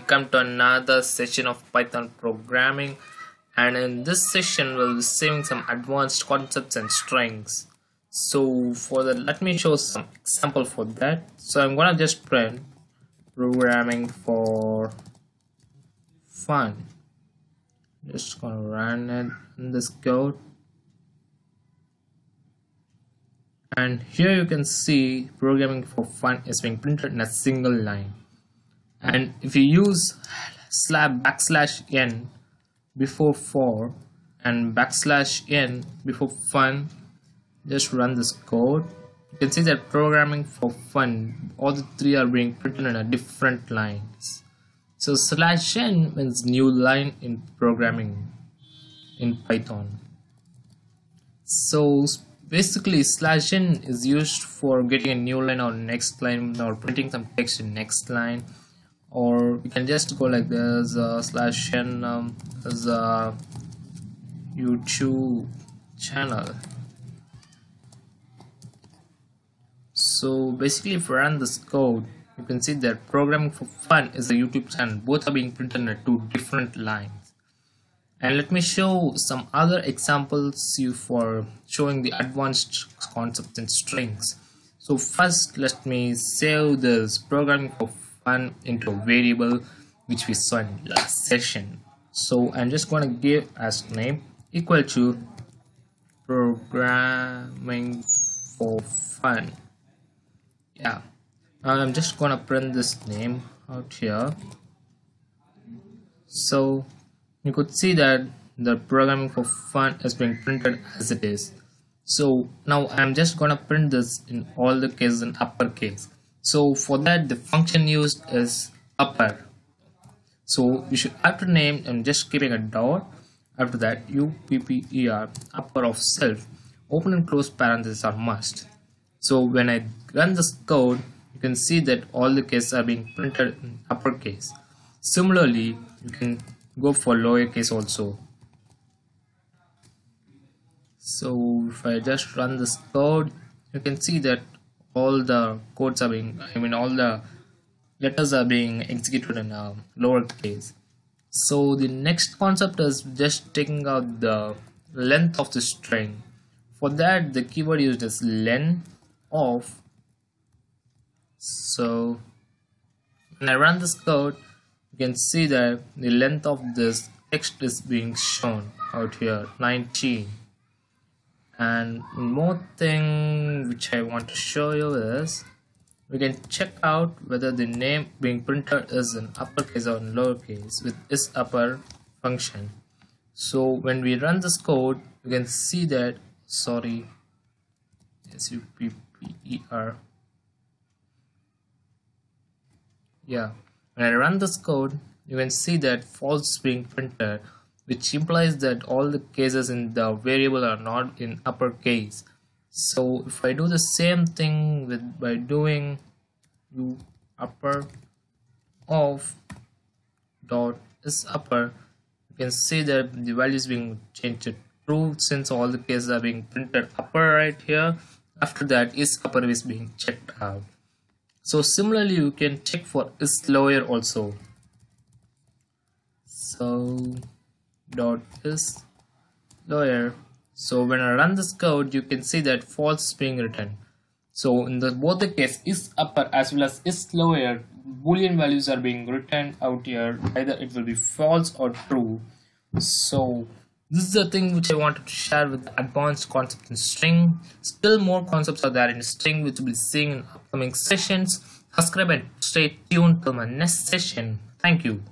welcome to another session of Python programming, and in this session we'll be seeing some advanced concepts and strings. So for that, let me show some example for that. So I'm gonna just print programming for fun. Just gonna run it in this code, and here you can see programming for fun is being printed in a single line. And if you use /n before for and /n before fun, just run this code. You can see that programming for fun, all the three are being printed in a different lines. So /n means new line in programming in Python. So basically /n is used for getting a new line or next line, or printing some text in next line. Or you can just go like this /n as a YouTube channel. So basically, if you run this code, you can see that programming for fun is a YouTube channel. Both are being printed in two different lines. And let me show some other examples for showing the advanced concepts in strings. So first, let me save this programming for fun into a variable which we saw in last session. So I'm just going to give as name equal to programming for fun. Yeah, I'm just going to print this name out here. So you could see that the programming for fun is being printed as it is. So now I'm just going to print this in all the cases in uppercase. So for that, the function used is upper. So you should after name, I'm just keeping a dot. After that, upper, upper of self, open and close parentheses are must. So when I run this code, you can see that all the cases are being printed in uppercase. Similarly, you can go for lowercase also. So if I just run this code, you can see that all the codes are being, all the letters are being executed in a lowercase. So the next concept is just taking out the length of the string. For that, the keyword used is len of. So when I run this code, you can see that the length of this text is being shown out here, 19. And one more thing which I want to show you is we can check out whether the name being printed is in uppercase or in lowercase with isUpper function. So when we run this code, you can see that, sorry, SUPPER. Yeah, when I run this code, you can see that false is being printed, which implies that all the cases in the variable are not in uppercase. So if I do the same thing by doing upper of dot isUpper, you can see that the value is being changed to true since all the cases are being printed upper right here. After that, isUpper is being checked out. So similarly, you can check for isLower also. So dot isLower. So when I run this code, you can see that false is being written. So in both the case isUpper as well as isLower, boolean values are being written out here. Either it will be false or true. So this is the thing which I wanted to share with the advanced concept in string. Still more concepts are there in string which we'll be seeing in upcoming sessions. Subscribe and stay tuned till my next session. Thank you.